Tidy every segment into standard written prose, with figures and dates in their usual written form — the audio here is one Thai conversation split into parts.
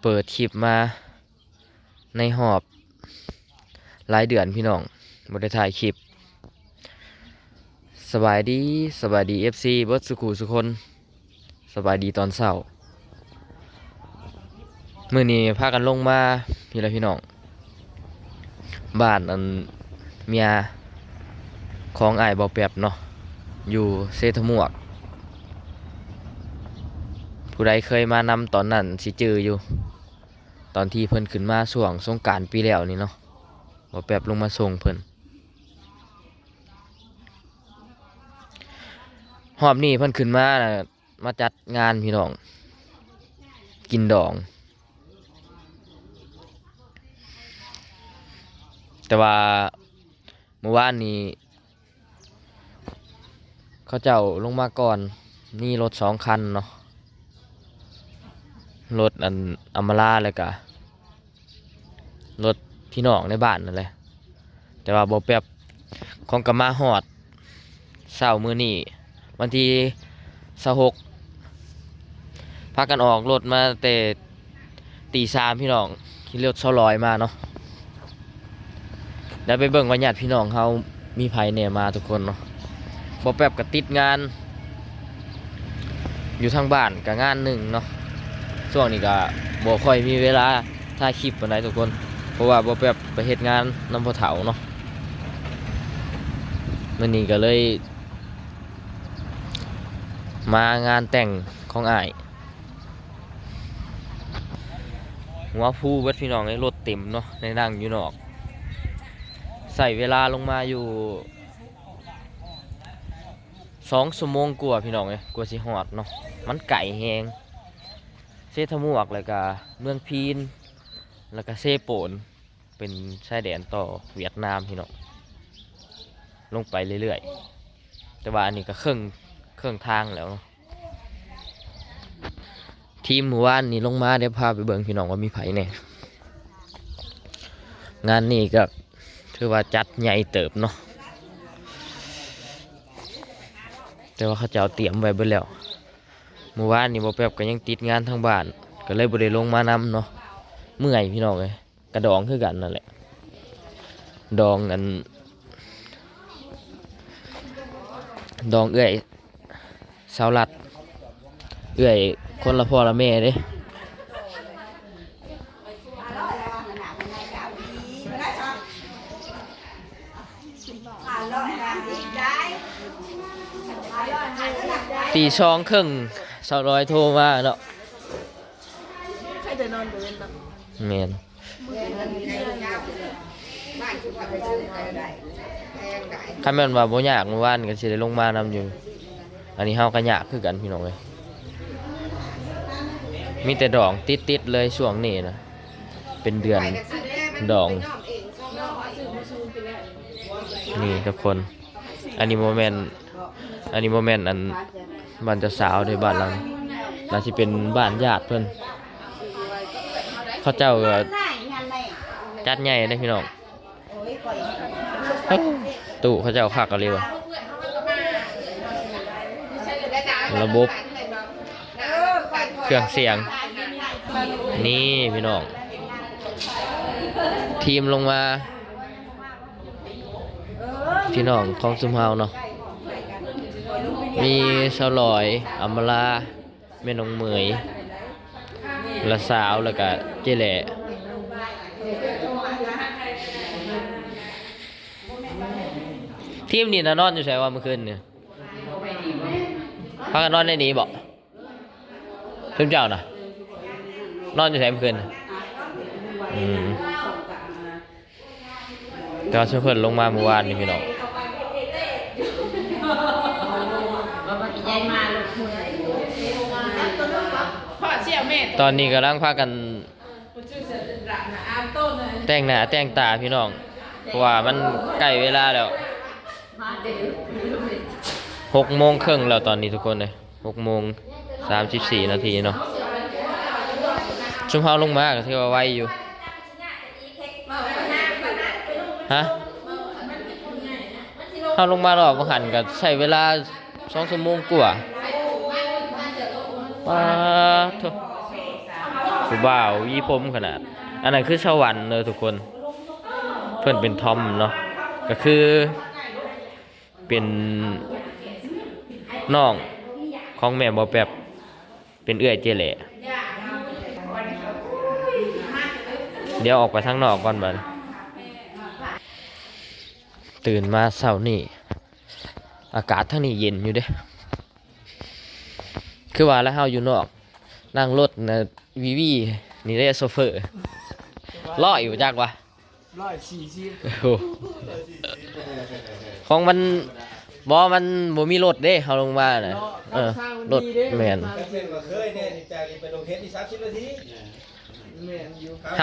เปิดคลิปมาในหอบหลายเดือนพี่น้องบ่ได้ถ่ายคลิปสบายดีFC เบิดสุขุสุคนสบายดีตอนเช้ามื้อนี้พากันลงมาพี่ละพี่น้องบ้านอันเมียของอ้ายบ่แป๊บเนาะอยู่เซทมวกผู้ใดเคยมานำตอนนั้นสิจืออยู่ตอนที่เพิ่นขึ้นมาช่วงสงกรานต์ปีแล้วนี่เนาะบ่แป๊บลงมาส่งเพิ่นรอบนี้เพิ่นขึ้นมาน่ะมาจัดงานพี่น้องกินดองแต่ว่าเมื่อวานนี้เขาเจ้าลงมาก่อนนี่รถ2 คันเนาะรถอันอัมมาล่าเลยกะรถพี่น้องในบ้านนั่นแหละแต่ว่าบ่แป๊บของกะมาฮอดเช้ามื้อนี้วันที่26พากันออกรถมาแต่ตี 3พี่น้องขี่รถ200มาเนาะเดี๋ยวไปเบิ่งว่าญาติพี่น้องเฮามีไผแหน่มาทุกคนเนาะบ่แป๊บก็ติดงานอยู่ทางบ้านก็งานหนึ่งเนาะช่วงนี้ก็บ่ค่อยมีเวลาถ่ายคลิปปานใดทุกคนเพราะว่าบ่แป๊บไปเฮ็ดงานนำพ่อเฒ่าเนาะมื้อนี้ก็เลยมางานแต่งของอ้ายหัวผู้เบิดพี่น้องไอ้รถเต็มเนาะในนั่งอยู่นอกใส่เวลาลงมาอยู่2 ชั่วโมงกว่าพี่น้องเอ้ยกว่าสิฮอดเนาะมันไกลแฮงเซทมวกแล้วก็เมืองพีนแล้วก็เซโปนเป็นชายแดนต่อเวียดนามพี่น้องลงไปเรื่อยๆแต่ว่าอันนี้ก็ครึ่งทางแล้วเนาะทีมหมู่บ้านนี่ลงมาเดี๋ยวพาไปเบิ่งพี่น้องว่ามีไผแน่งานนี้ก็ถือว่าจัดใหญ่เติบเนาะแต่ว่าเขาจะเอาเตรียมไว้เบิดแล้วหมู่บ้านนี่บ่แป๊บก็ยังติดงานทางบ้านก็เลยบ่ได้ลงมานำเนาะเมื่อยพี่น้องเอ้ยกระดองคือกันนั่นแหละดองอันดองเอื้อยสาวรัดเอื้อยคนละพ่อละแม่เด้ตี2 ครึ่ง200โทรมาเนาะใครจะนอนเดินแบบ แม่นคันแม่นว่าบ่ยากเมื่อวานก็สิได้ลงมานำอยู่อันนี้เฮาก็ยากคือกันพี่น้องเอ้ยมีแต่ดองติดๆเลยช่วงนี้นะเป็นเดือนดองนี่ทุกคนอันนี้โมเมนต์อันบ้านเจ้าสาวในบ้านหลังน่าสิเป็นบ้านญาติเพิ่นเขาเจ้าก็จัดใหญ่เด้พี่น้องตู้เขาเจ้าคักกันเลยว่ะระบบเครื่องเสียงนี่พี่น้องทีมลงมาพี่น้องของซุมเฮาเนาะมีสาวลอยอัมมาลาแม่น้องเหมยละสาวแล้วก็เจแหล่ทีมนี่นะนอนอยู่ไสว่าเมื่อคืนเนี่ยพากันนอนในนี้บ่ทีมเจ้าน่ะนอนอยู่ไสเมื่อคืนแต่ว่าเพิ่นลงมาเมื่อวานนี่พี่น้องตอนนี้กำลังพากันแต่งหน้าแต่งตาพี่น้องเพราะว่ามันใกล้เวลาแล้ว6 โมงครึ่งแล้วตอนนี้ทุกคนเลย6:34 นาทีเนาะชุมเฮาลงมาก็ถือว่าไวอยู่ฮะเฮาลงมารอบบ่หันก็ใช้เวลา2 ชั่วโมงกว่าว้าโธ่เว ผู้บ่าวยีผมขนาดอันนั้นคือสวรรค์เลยทุกคนเพิ่นเป็นทอมเนาะก็คือเป็นน้องของแม่บ่แป๊บเป็นเอื้อยเจแหละเดี๋ยวออกไปทางนอกก่อนบัดตื่นมาเช้านี่อากาศทางนี้เย็นอยู่เด้คือว่าแล้วเฮาอยู่นอกนั่งรถนะวีนี่ได้โซเฟอร์ล่ออยู่จักวะ 140 โอ้โหของมันมันบ่มีรถเด้เฮาลงมาน่ะรถแม่น เพื่อนก็เคยเนี่ยจากนี้ไปลงเทสที่30 นาที แม่นอยู่ เฮ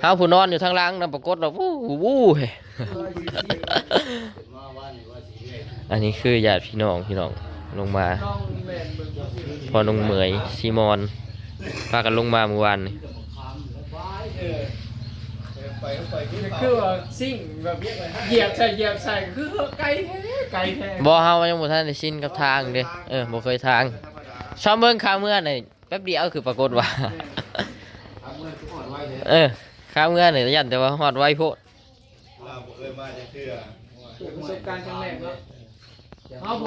าผู้นอนอยู่ทางล่างนำปรากฏว่าวู้เฮ้ยอันนี้คือญาติพี่น้องลงมา น้องแม่นเบิ่ง พอน้องเหมยซีมอนพากันลงมาเมื่อวานนี่ ไปขึ้น คือว่าซิ่งแบบเหยียบใส่คือไกลแท้ บ่เฮายังบ่ทันได้ชินกับทางเด้บ่เคยทางชอบเบิ่งข่าวเมื่อนี่แป๊บเดียวคือปรากฏว่าข่าวเมื่อนี่ยันแต่ว่าฮอดไวโพด เราเคยมาจะเชื่อ ประสบการณ์ครั้งแรกเนาะ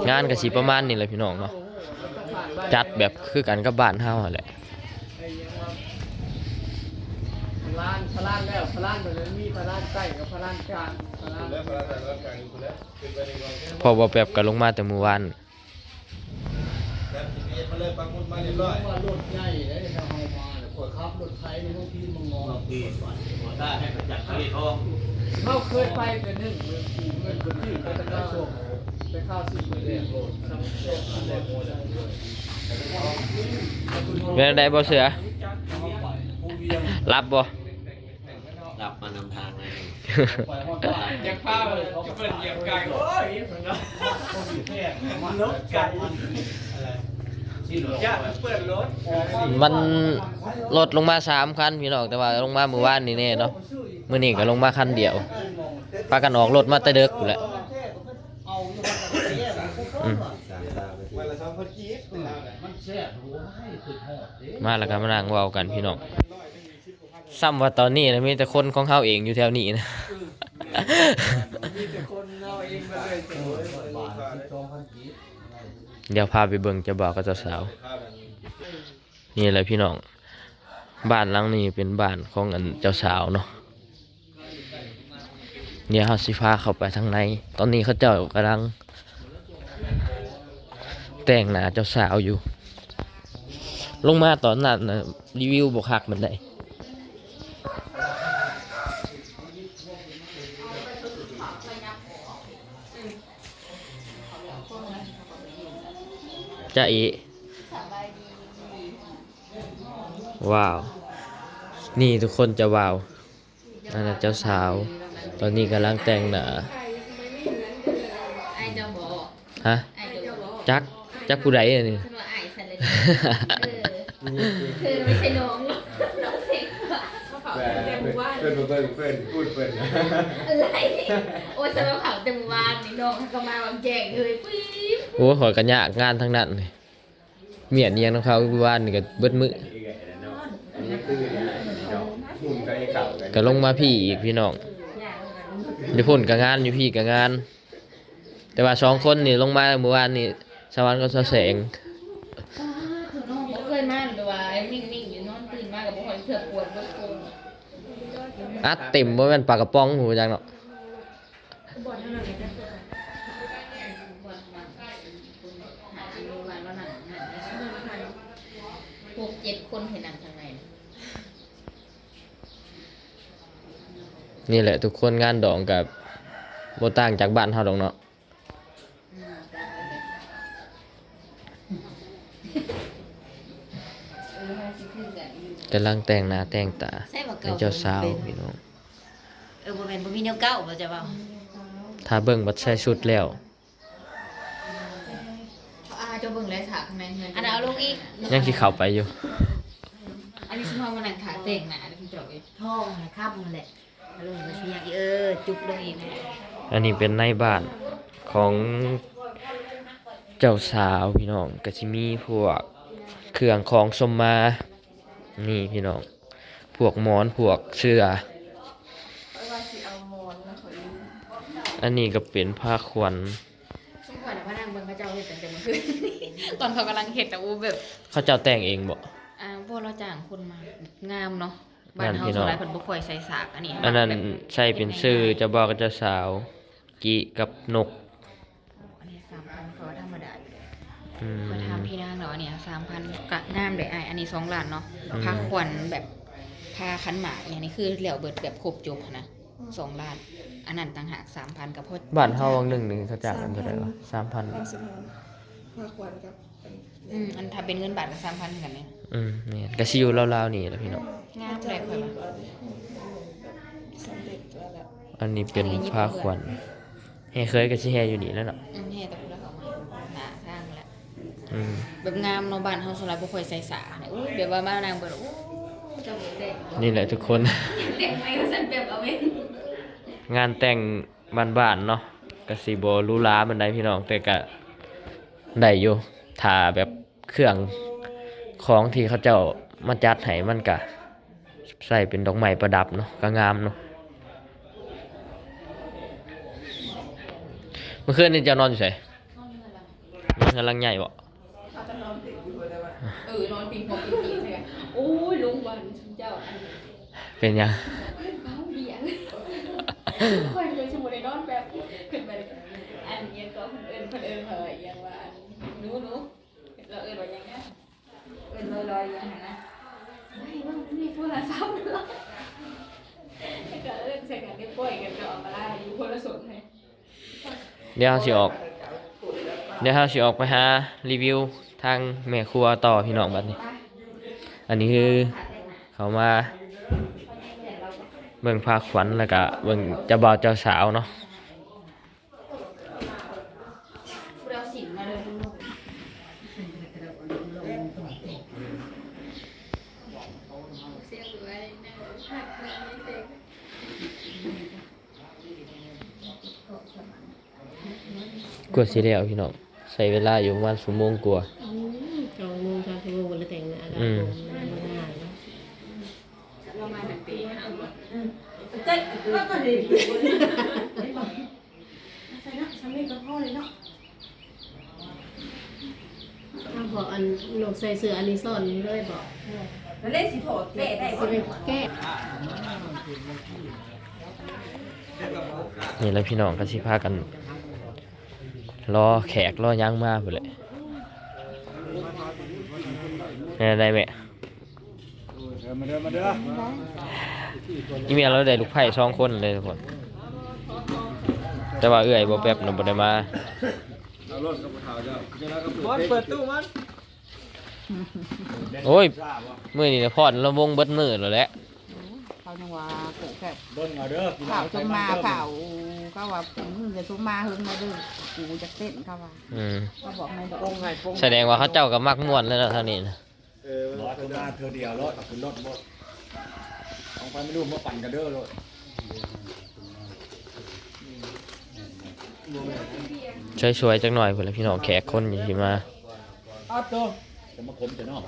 งานก็สิประมาณนี้แหละพี่น้องเนาะจัดแบบคือกันกับบ้านเฮาแหละ พลานแล้วพลานแบบนั้นมีพลานใต้กับพลานกลางพลาน แล้วพระราชรัชกาลอยู่แล้วเป็นไปในกอง พอบ่แป๊บก็ลงมาแต่มื้อวาน แล้วทีนี้มาเลยปักหมุดมาเรียบร้อย ว่ารถใหญ่ได้ทางเฮามาเนี่ยขวดขับรถไทยนี่ต้องพี่มังงอปีหัวตาให้ประจักษ์ที่ทอง เขาเคยไปกัน1เมืองกูเงินคนที่ไปตะก้าไปเข้าสิบเดือนโลดสำโชคอันแรกโมได้ด้วย เป็นไดบ่เสือรับบ่ ดับมานำทางเลย อยากพาเลยจะเปิดเหยียบไก่โอ้ยเพิ่นเนาะมันรถไก่อยากเปิดรถ มันลดลงมา3คันพี่น้องแต่ว่าลงมามื้อวานนี่แน่เนาะมื้อนี้ก็ลงมาคันเดียวพากันออกรถมาแต่ดึกพู้นแหละ วันละ2,000กีบ มันแซ่บหัวให้ขึ้นหอดเด้ มาแล้วก็มานั่งเว้ากันพี่น้องซ้ำว่าตอนนี้นะมีแต่คนของเฮาเองอยู่แถวนี้นะ มีแต่คนเอาเองมาเลยเจ๋ง บาท12,000กีบ เดี๋ยวพาไปเบิ่งเจ้าบ่าวกับเจ้าสาวนี่แหละพี่น้องบ้านหลังนี้เป็นบ้านของอันเจ้าสาวเนาะเดี๋ยวเฮาสิพาเข้าไปทางในตอนนี้เขาเจ้ากำลังแต่งหน้าเจ้าสาวอยู่ลงมาตอนนั้นนะรีวิวบ่คักมันได้จ้าอีว้าว นี่ทุกคนจะว้าวนั่นน่ะเจ้าสาว ตอนนี้กำลังแต่งหน้า ไอ้เจ้าบอก ฮะ ไอ้เจ้าบอก จักผู้ใดอะนี่ ฉันว่าไอ้สันเลยคือไม่ใช่น้องหรอกน้องเซ็กว่ะ เพื่อนพูดเพื่อน อะไรโอ้ยสำหรับเขาเต็มวานนี่น้องก็มาบางแจงเลยปี๊บ โอ้ขอยกันยากงานทั้งนั้นเลยเมียนเอียงของเขาบ้านนี่ก็เบิดมื้อก็ลงมาพี่อีกพี่น้องอยู่พุ่นก็งานอยู่พี่ก็งาน แต่ว่า2คนนี่ลงมาเมื่อวานนี่สวรรค์ก็แสง น้องเคยมาหรือว่านิ่งๆอยู่นอนตื่นมากับพวกคนเถื่อปวดเบิดโกง อัดเต็มบ่แม่นปลากระป๋องหูจังเนาะ บอดเท่านั้นเลยจ้ะบอดมาหาดูวันว่าหนัง6-7 คนเห็นหนังทางไหน นี่แหละทุกคนงานดองกับบ่ต่างจากบ้านเฮาดอกเนาะกำลังแต่งหน้าแต่งตา ใช่บ่ ให้ เก่า เจ้าสาวพี่น้อง บ่แม่นบ่มีแนวเก่าบ่จะเว้า ถ้าเบิ่งบัดใส่ชุดแล้ว จะเบิ่งแล้วถาข้างในเงินอันเอาลงอีก ยังสิเข้าไปอยู่ อันนี้สมมุติว่านั่งถาแต่งหน้าเดี๋ยวพี่จอกอีกท่อให้ครับนั่นแหละเอาลงมาสิอย่างอีจุบลงอีก อันนี้เป็นในบ้านของเจ้าสาวพี่น้องก็สิมีพวกเครื่องของสมมา นี่พี่น้องพวกหมอนพวกเสื้อ ว่าสิเอามอนนะขอยืม อันนี้ก็เป็นผ้าขวัญ สมควรพระนางเบิ่งพระเจ้าเฮ็ดตั้งแต่เมื่อคืน ตอนเขากำลังเฮ็ดแต่อูแบบ เขาเจ้าแต่งเองบ่ พวกเราจ้างคนมางามเนาะบ้า นั่ น น เฮา พี่น้ ส่ อ ว ง นหลายเพิ่นบ่ค่อยใส่สากอันนี้ อันนั้น แบบ ใช่เป็นชื่อเจ้าบ่าวกับเจ้าสาวกิกับนก อันนี้3,000ก็ธรรมดาอยู่ อืม มาทำพี่นางเนาะอันนี้3,000ก็งามเลยอันนี้2ล้านเนาะ อืม ผ้าขวัญแบบผ้าขันหมากอย่างนี้คือแล้วเบิดแบบครบจบนะ2ล้านอันนั้นต่างหาก 3,000กับพอ บ้านเฮาวังหนึ่งเขาจ้างกันเท่าไหร่วะ3,000 ความสมองมาควันกับ อันถ้าเป็นเงินบาทก็3,000เหมือนกันเนี่ย แม่นก็สิอยู่ราวๆนี่แหละพี่น้อง งามเลยค่อยว่า สำเร็จแล้วแหละ อันนี้เป็นผ้าขวัญแห่เคยก็สิแห่อยู่นี่แล้วเนาะ แห่แต่พุ่นแล้วเขามาหน้าทางแหละ อืม แบบงามเนาะบ้านเฮาส่วนหลายบ่ค่อยใส่สาเนี่ยอุ้ยแบบว่ามานางเบิดโอ้เจ้าเด็ก นี่แหละทุกคน เด็กไม่ก็สั่นเปรียบเอาเอง งานแต่งบ้านๆเนาะก็สิบ่หรูหราปานใดพี่น้องแต่ก็ได้อยู่ถ้าแบบเครื่องของที่เขาเจ้ามาจัดให้มันก็ใส่เป็นดอกไม้ประดับเนาะก็งามเนาะเมื่อคืนนี่เจ้านอนอยู่ไสนอนกำลังใหญ่บ่ นอนปิงปองปิงปีใช่ไหมโอ้ยลุงวันเจ้าอัน เป็นหยัง เมาเบียงค่อยเลยสมมุติได้นอนแบบขึ้นไปเลยอันเอียงก็เพิ่นเฮ้ยยังว่าอันหนูเราว่ายังไงลอยๆอย่างนั้นนะเฮ้ยว่ามีโทรศัพท์เหรอก็ใช้กันได้ป่วยกันก็ออกมาได้อยู่คนละส่วนให้ เดี๋ยวเราสิออกไปหารีวิวทางแม่ครัวต่อพี่น้องบัดนี้ อันนี้คือเขามาเบิ่งพาขวัญแล้วก็เบิ่งเจ้าบ่าวเจ้าสาวเนาะ เราสินมาเลยลูกเสียงไว้นะหักเลยเด็ก กว่าสิได้เอาพี่น้องใช้เวลาอยู่ประมาณชั่วโมงกว่า 2 โมง 3 ชั่วโมงแล้วแต่งหน้าแล้ว อืม เรามาแบบปีห้าวัน ถ้าบอกอันหนูใส่เสื้ออันนี้ซ่อนเลยบอก แล้วเล่นสิโถเตะได้ สิไปแก้ นี่แหละพี่น้องก็สิพากันรอแขกรอหยังมาพุ่นแหละได้แม่ มาเด้อมาเด้อ อีเมียเราได้ลูกไผ่2คนเลยทุกคน แต่ว่าเอื้อยบ่แป๊บน่ะบ่ได้มา เอารถกับข่าวเจ้าเจ้าก็เปิดตู้มัน โอ้ยมื้อนี้น่ะพอดลำวงเบิดมื้อแล้วแหละ เขาจังว่าเกิดแค่ เบิ่งเอาเด้อ ข่าวชมมาข่าวก็ว่าจะชมมาหึงมาดื้อกูจะเต้นเขาว่า อืม เขาบอกในดอก ปงให้ปง แสดงว่าเขาเจ้าก็มักม่วนแล้วเนาะเท่านี้นะ รถมาเธอเดียวรถขึ้นรถหมดเอาไปไม่รู้มาปั่นกันเด้อรถ ช่วยๆจักหน่อยพุ่นแหละพี่น้องแขกคนสิมา อ้าวตัวจะมาผมจะนอก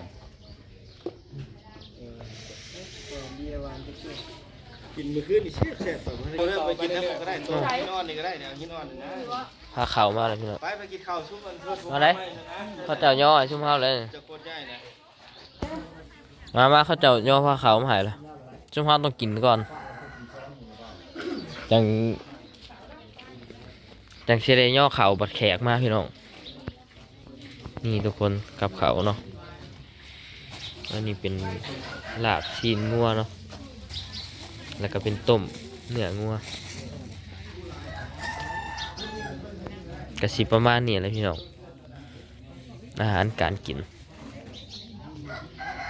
กินมื้อคืนนี่แซ่บๆแบบไปกินน้ำก็ได้ตัวหินอ่อนนี่ก็ได้เนี่ยหินอ่อนนะ พาข้าวมาแล้วพี่น้อง ไปกินข้าวซุปมันเพื่อทุก มาเลยเขาเจ้าย่อให้ชุ่มเฮาเลย จะกดใหญ่นะ มาเขาเจ้าย่อพาข้าวมาให้แล้วชุ่มเฮาต้องกินก่อนจังสิได้ย่อข้าวบัดแขกมาพี่น้องนี่ทุกคนกับข้าวเนาะอันนี้เป็นลาบชีนงัวเนาะแล้วก็เป็นต้มเนื้องัวกะสิประมาณนี้แหละพี่น้องอาหารการกิน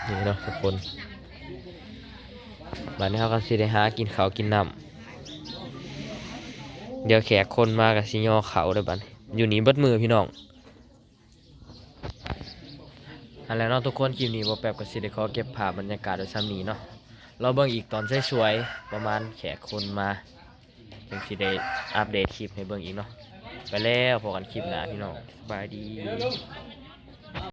นี่เนาะทุกคนบัดนี้เขาก็สิได้หากินข้าวกินน้ำเดี๋ยวแขกคนมากับสิย่อเขาได้อบัดนี้อยู่นี่เบิดมือพี่น้องอันแล้วเนาะทุกคนคลิปนี้บ่แป๊บก็สิได้ขอเก็บภาพบรรยากาศไว้ซ้ำนี้เนาะเราเบิ่งอีกตอนสวยๆประมาณแขกคนมาจึงสิได้อัปเดตคลิปให้เบิ่งอีกเนาะไปแล้วพบกันคลิปหน้าพี่น้องสบายดี